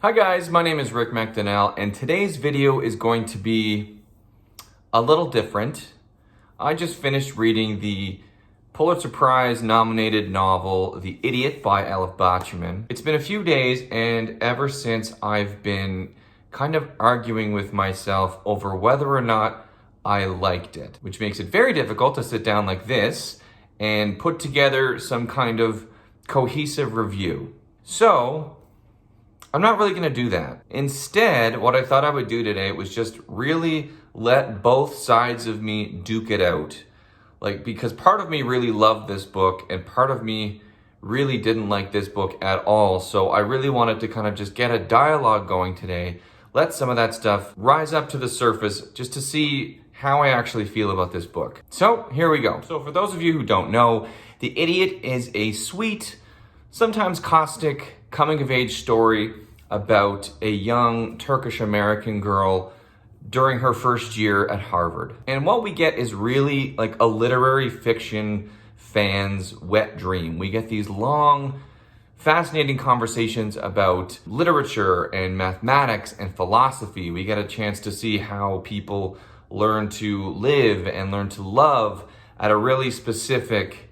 Hi guys, my name is Rick McDonnell, and today's video is going to be a little different. I just finished reading the Pulitzer Prize-nominated novel, The Idiot by Elif Batuman. It's been a few days, and ever since I've been kind of arguing with myself over whether or not I liked it, which makes it very difficult to sit down like this and put together some kind of cohesive review. So, I'm not really gonna do that. Instead, what I thought I would do today was just really let both sides of me duke it out. Because part of me really loved this book and part of me really didn't like this book at all. So I really wanted to kind of just get a dialogue going today, let some of that stuff rise up to the surface just to see how I actually feel about this book. So here we go. So for those of you who don't know, The Idiot is a sweet, sometimes caustic, coming-of-age story about a young Turkish-American girl during her first year at Harvard. And what we get is really like a literary fiction fan's wet dream. We get these long, fascinating conversations about literature and mathematics and philosophy. We get a chance to see how people learn to live and learn to love at a really specific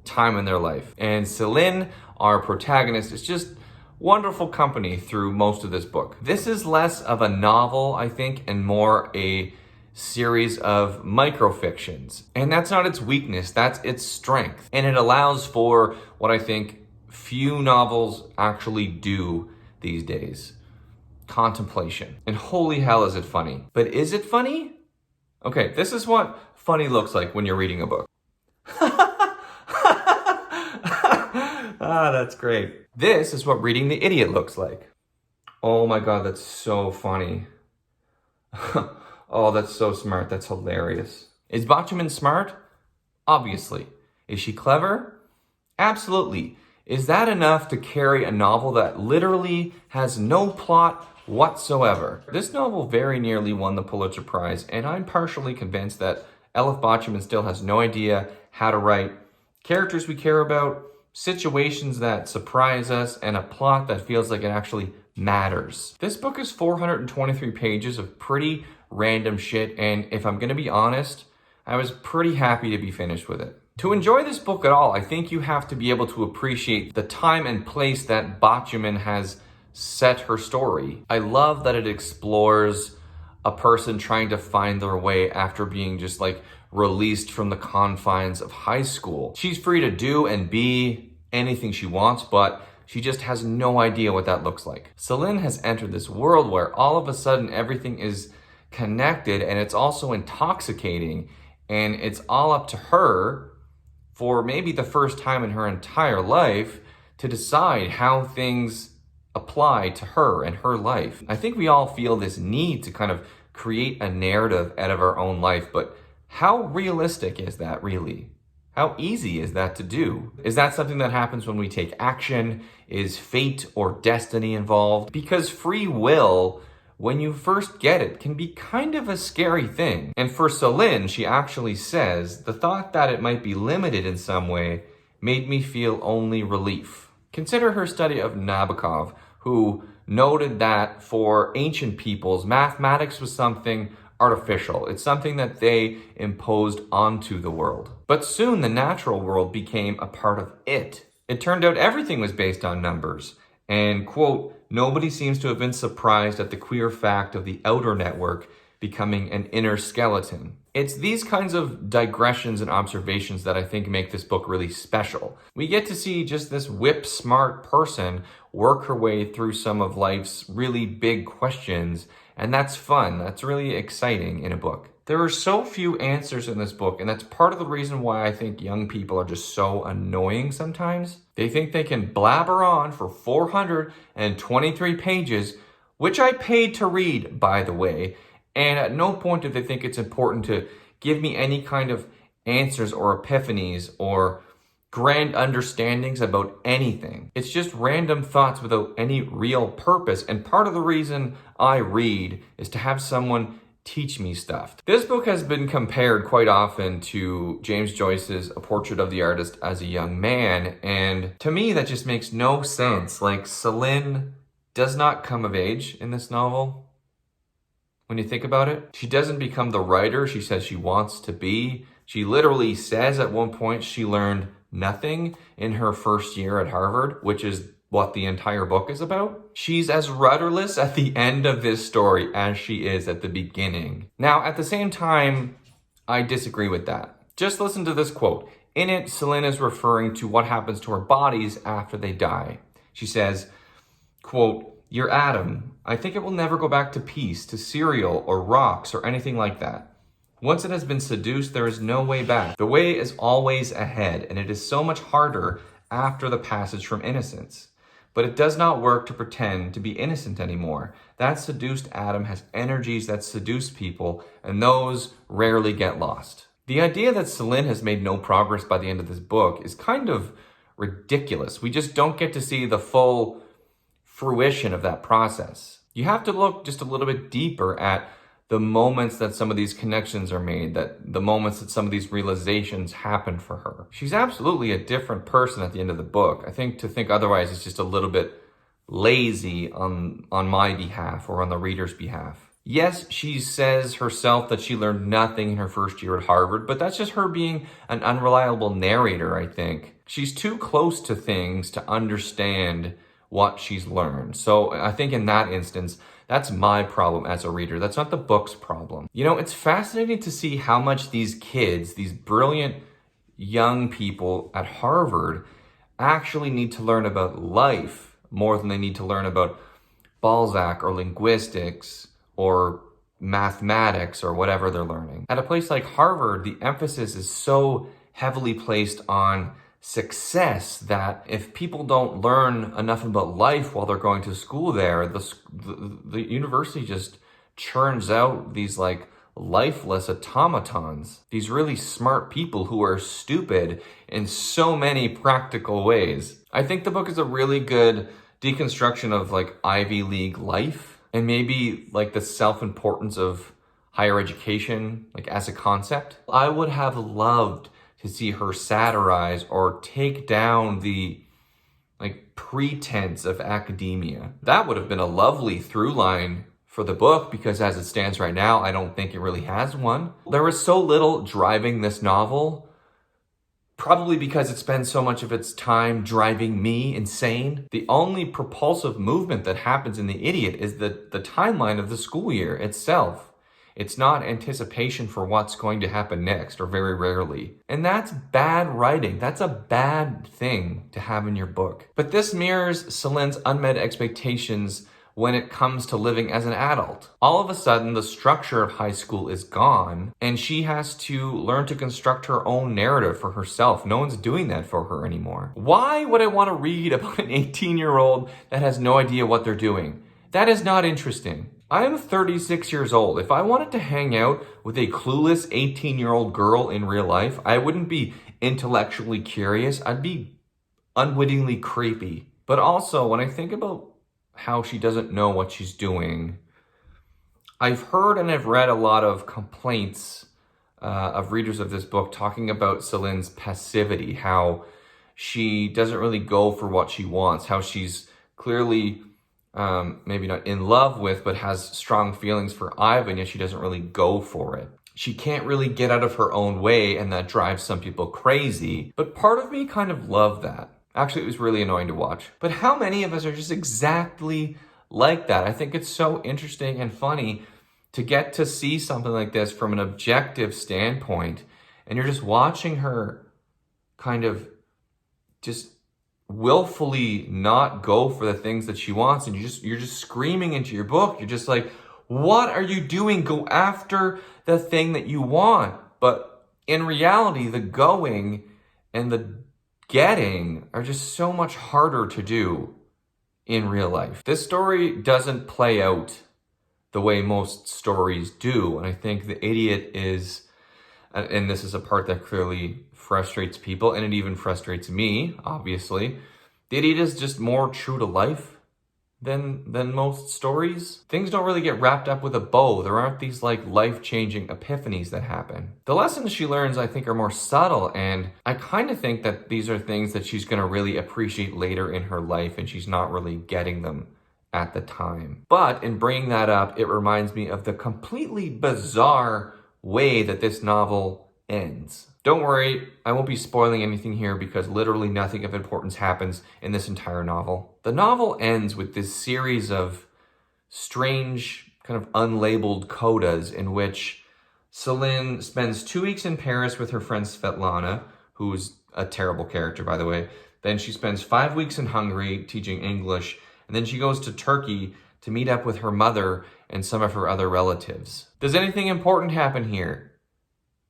time in their life. And Celine, our protagonist, is just wonderful company through most of this book. This is less of a novel, I think, and more a series of microfictions. And that's not its weakness, that's its strength. And it allows for what I think few novels actually do these days. Contemplation. And holy hell is it funny. But is it funny? Okay, this is what funny looks like when you're reading a book. Ah, that's great. This is what reading The Idiot looks like. Oh my God, that's so funny. Oh, that's so smart. That's hilarious. Is Batuman smart? Obviously. Is she clever? Absolutely. Is that enough to carry a novel that literally has no plot whatsoever? This novel very nearly won the Pulitzer Prize, and I'm partially convinced that Elif Batuman still has no idea how to write characters we care about, situations that surprise us, and a plot that feels like it actually matters. This book is 423 pages of pretty random shit, and if I'm gonna be honest, I was pretty happy to be finished with it. To enjoy this book at all, I think you have to be able to appreciate the time and place that Batuman has set her story. I love that it explores a person trying to find their way after being just released from the confines of high school. She's free to do and be anything she wants, but she just has no idea what that looks like. Celine has entered this world where all of a sudden everything is connected, and it's also intoxicating, and it's all up to her for maybe the first time in her entire life to decide how things apply to her and her life. I think we all feel this need to kind of create a narrative out of our own life, but how realistic is that really? How easy is that to do? Is that something that happens when we take action? Is fate or destiny involved? Because free will, when you first get it, can be kind of a scary thing. And for Celine, she actually says, the thought that it might be limited in some way made me feel only relief. Consider her study of Nabokov, who noted that for ancient peoples, mathematics was something artificial. It's something that they imposed onto the world. But soon the natural world became a part of it. It turned out everything was based on numbers. And, quote, nobody seems to have been surprised at the queer fact of the outer network becoming an inner skeleton. It's these kinds of digressions and observations that I think make this book really special. We get to see just this whip-smart person work her way through some of life's really big questions, and that's fun. That's really exciting in a book. There are so few answers in this book, and that's part of the reason why I think young people are just so annoying sometimes. They think they can blabber on for 423 pages, which I paid to read, by the way, and at no point do they think it's important to give me any kind of answers or epiphanies or grand understandings about anything. It's just random thoughts without any real purpose, and part of the reason I read is to have someone teach me stuff. This book has been compared quite often to James Joyce's A Portrait of the Artist as a Young Man, and to me that just makes no sense. Celine does not come of age in this novel. When you think about it, she doesn't become the writer she says she wants to be. She literally says at one point she learned nothing in her first year at Harvard, which is what the entire book is about. She's as rudderless at the end of this story as she is at the beginning. Now, at the same time, I disagree with that. Just listen to this quote. In it, Celine is referring to what happens to our bodies after they die. She says, quote, "Your atom, I think it will never go back to peace, to cereal or rocks or anything like that. Once it has been seduced, there is no way back. The way is always ahead, and it is so much harder after the passage from innocence. But it does not work to pretend to be innocent anymore. That seduced atom has energies that seduce people, and those rarely get lost." The idea that Celine has made no progress by the end of this book is kind of ridiculous. We just don't get to see the full fruition of that process. You have to look just a little bit deeper at the moments that some of these connections are made, that the moments that some of these realizations happen for her. She's absolutely a different person at the end of the book. I think to think otherwise is just a little bit lazy on my behalf or on the reader's behalf. Yes, she says herself that she learned nothing in her first year at Harvard, but that's just her being an unreliable narrator, I think. She's too close to things to understand what she's learned. So I think in that instance, that's my problem as a reader. That's not the book's problem. You know, it's fascinating to see how much these kids, these brilliant young people at Harvard, actually need to learn about life more than they need to learn about Balzac or linguistics or mathematics or whatever they're learning. At a place like Harvard, the emphasis is so heavily placed on success that if people don't learn enough about life while they're going to school there, the university just churns out these like lifeless automatons, these really smart people who are stupid in so many practical ways. I think the book is a really good deconstruction of like Ivy League life and maybe like the self-importance of higher education, like as a concept. I would have loved to see her satirize or take down the like pretense of academia. That would have been a lovely through line for the book, because as it stands right now, I don't think it really has one. There was so little driving this novel, probably because it spends so much of its time driving me insane. The only propulsive movement that happens in The Idiot is the timeline of the school year itself. It's not anticipation for what's going to happen next, or very rarely. And that's bad writing. That's a bad thing to have in your book. But this mirrors Celine's unmet expectations when it comes to living as an adult. All of a sudden, the structure of high school is gone, and she has to learn to construct her own narrative for herself. No one's doing that for her anymore. Why would I want to read about an 18-year-old that has no idea what they're doing? That is not interesting. I am 36 years old. If I wanted to hang out with a clueless 18-year-old girl in real life, I wouldn't be intellectually curious. I'd be unwittingly creepy. But also, when I think about how she doesn't know what she's doing, I've heard and I've read a lot of complaints of readers of this book talking about Celine's passivity, how she doesn't really go for what she wants, how she's clearly maybe not in love with, but has strong feelings for Ivan, yet she doesn't really go for it. She can't really get out of her own way, and that drives some people crazy. But part of me kind of loved that. Actually, it was really annoying to watch. But how many of us are just exactly like that? I think it's so interesting and funny to get to see something like this from an objective standpoint, and you're just watching her kind of just willfully not go for the things that she wants, and you're just screaming into your book. You're just like, what are you doing? Go after the thing that you want. But in reality, the going and the getting are just so much harder to do in real life. This story doesn't play out the way most stories do, and I think The Idiot is, and this is a part that clearly frustrates people, and it even frustrates me, obviously. The Idiot is just more true to life than most stories. Things don't really get wrapped up with a bow. There aren't these like life-changing epiphanies that happen. The lessons she learns, I think, are more subtle, and I kind of think that these are things that she's going to really appreciate later in her life, and she's not really getting them at the time. But in bringing that up, it reminds me of the completely bizarre way that this novel ends. Don't worry, I won't be spoiling anything here because literally nothing of importance happens in this entire novel. The novel ends with this series of strange, kind of unlabeled codas in which Celine spends 2 weeks in Paris with her friend Svetlana, who's a terrible character, by the way. Then she spends 5 weeks in Hungary teaching English, and then she goes to Turkey to meet up with her mother and some of her other relatives. Does anything important happen here?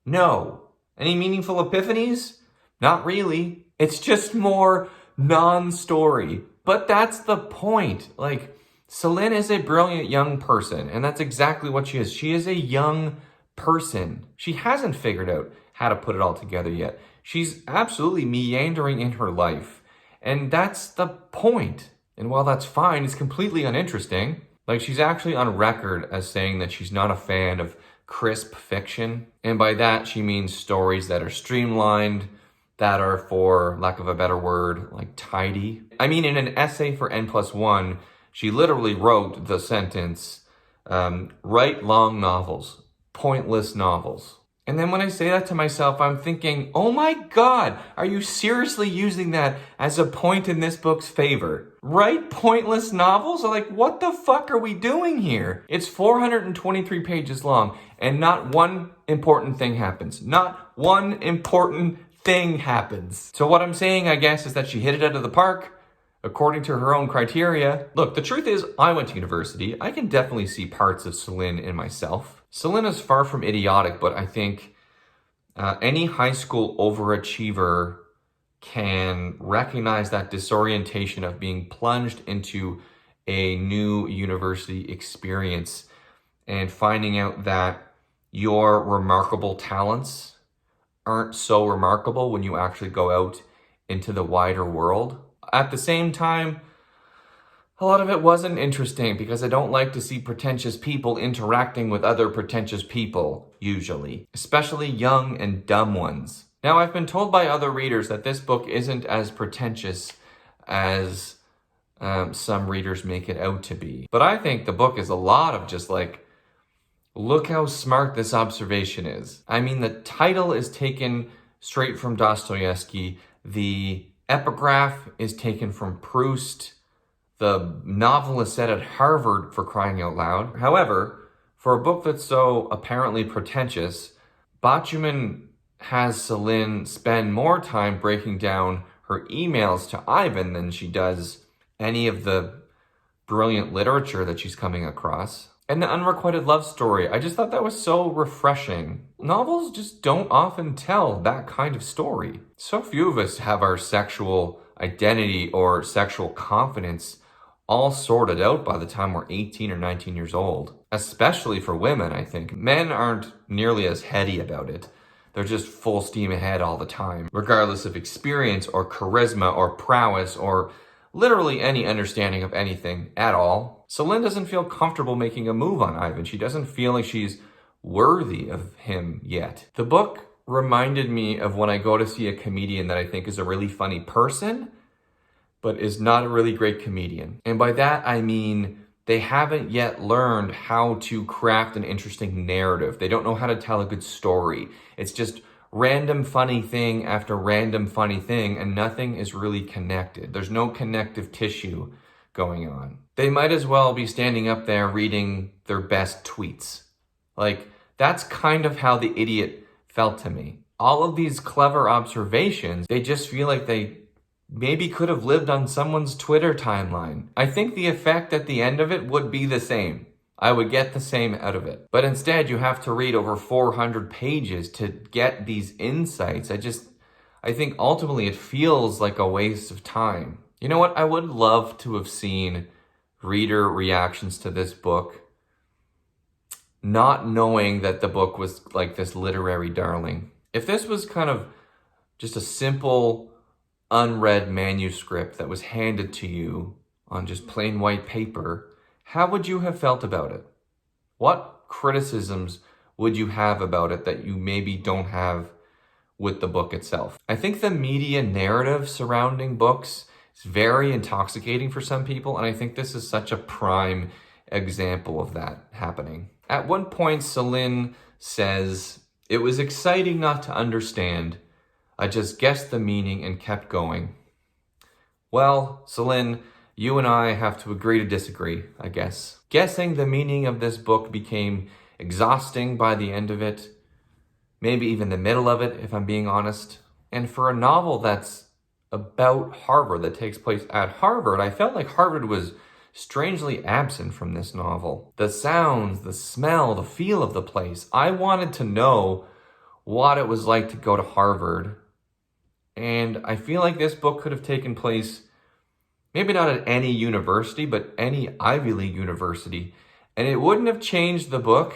No. Any meaningful epiphanies? Not really. It's just more non-story. But that's the point. Like, Celine is a brilliant young person, and that's exactly what she is. She is a young person. She hasn't figured out how to put it all together yet. She's absolutely meandering in her life. And that's the point. And while that's fine, it's completely uninteresting. Like, she's actually on record as saying that she's not a fan of crisp fiction. And by that, she means stories that are streamlined, that are, for lack of a better word, like tidy. I mean, in an essay for N+1, she literally wrote the sentence, write long novels, pointless novels. And then when I say that to myself, I'm thinking, oh my God, are you seriously using that as a point in this book's favor? Write pointless novels? Like, what the fuck are we doing here? It's 423 pages long, and not one important thing happens. Not one important thing happens. So what I'm saying, I guess, is that she hit it out of the park, according to her own criteria. Look, the truth is, I went to university. I can definitely see parts of Celine in myself. Celine is far from idiotic, but I think any high school overachiever can recognize that disorientation of being plunged into a new university experience and finding out that your remarkable talents aren't so remarkable when you actually go out into the wider world. At the same time, a lot of it wasn't interesting because I don't like to see pretentious people interacting with other pretentious people, usually, especially young and dumb ones. Now, I've been told by other readers that this book isn't as pretentious as some readers make it out to be. But I think the book is a lot of just like, look how smart this observation is. I mean, the title is taken straight from Dostoevsky. The epigraph is taken from Proust. The novel is set at Harvard, for crying out loud. However, for a book that's so apparently pretentious, Batuman has Celine spend more time breaking down her emails to Ivan than she does any of the brilliant literature that she's coming across. And the unrequited love story, I just thought that was so refreshing. Novels just don't often tell that kind of story. So few of us have our sexual identity or sexual confidence all sorted out by the time we're 18 or 19 years old. Especially for women, I think. Men aren't nearly as heady about it. They're just full steam ahead all the time, regardless of experience or charisma or prowess or literally any understanding of anything at all. Celine doesn't feel comfortable making a move on Ivan. She doesn't feel like she's worthy of him yet. The book reminded me of when I go to see a comedian that I think is a really funny person, but is not a really great comedian. And by that, I mean they haven't yet learned how to craft an interesting narrative. They don't know how to tell a good story. It's just random funny thing after random funny thing, and nothing is really connected. There's no connective tissue going on. They might as well be standing up there reading their best tweets. Like, that's kind of how The Idiot felt to me. All of these clever observations, they just feel like they maybe could have lived on someone's Twitter timeline. I think the effect at the end of it would be the same. I would get the same out of it. But instead, you have to read over 400 pages to get these insights. I think ultimately it feels like a waste of time. You know what? I would love to have seen reader reactions to this book, not knowing that the book was like this literary darling. If this was kind of just a simple unread manuscript that was handed to you on just plain white paper, how would you have felt about it? What criticisms would you have about it that you maybe don't have with the book itself? I think the media narrative surrounding books It's very intoxicating for some people, and I think this is such a prime example of that happening. At one point, Celine says, "It was exciting not to understand. I just guessed the meaning and kept going." Well, Celine, you and I have to agree to disagree, I guess. Guessing the meaning of this book became exhausting by the end of it, maybe even the middle of it, if I'm being honest. And for a novel that's about Harvard, that takes place at Harvard, I felt like Harvard was strangely absent from this novel. The sounds, the smell, the feel of the place. I wanted to know what it was like to go to Harvard. And I feel like this book could have taken place maybe not at any university, but any Ivy League university. And it wouldn't have changed the book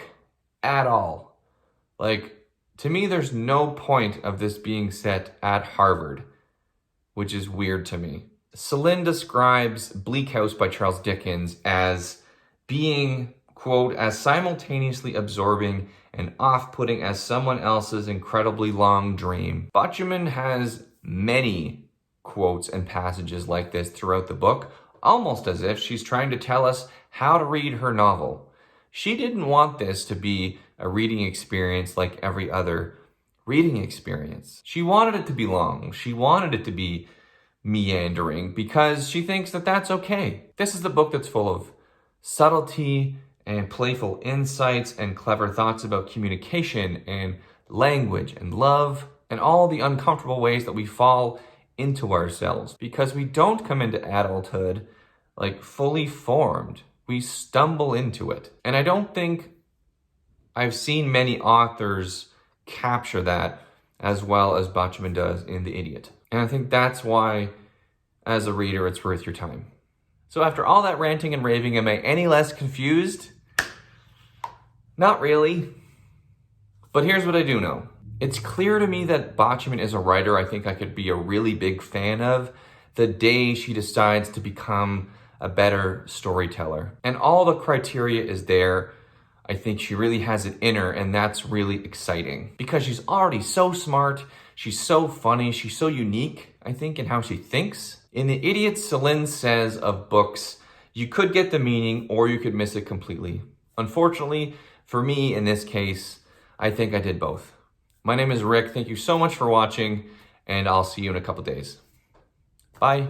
at all. Like, to me, there's no point of this being set at Harvard, which is weird to me. Celine describes Bleak House by Charles Dickens as being, quote, as simultaneously absorbing and off-putting as someone else's incredibly long dream. Batuman has many quotes and passages like this throughout the book, almost as if she's trying to tell us how to read her novel. She didn't want this to be a reading experience like every other reading experience. She wanted it to be long. She wanted it to be meandering because she thinks that that's okay. This is the book that's full of subtlety and playful insights and clever thoughts about communication and language and love and all the uncomfortable ways that we fall into ourselves because we don't come into adulthood like fully formed. We stumble into it. And I don't think I've seen many authors capture that as well as Batuman does in The Idiot. And I think that's why, as a reader, it's worth your time. So after all that ranting and raving, am I any less confused? Not really. But here's what I do know. It's clear to me that Batuman is a writer I think I could be a really big fan of the day she decides to become a better storyteller. And all the criteria is there. I think she really has it in her, and that's really exciting. Because she's already so smart, she's so funny, she's so unique, I think, in how she thinks. In The Idiot, Celine says of books, you could get the meaning or you could miss it completely. Unfortunately, for me, in this case, I think I did both. My name is Rick. Thank you so much for watching, and I'll see you in a couple days. Bye.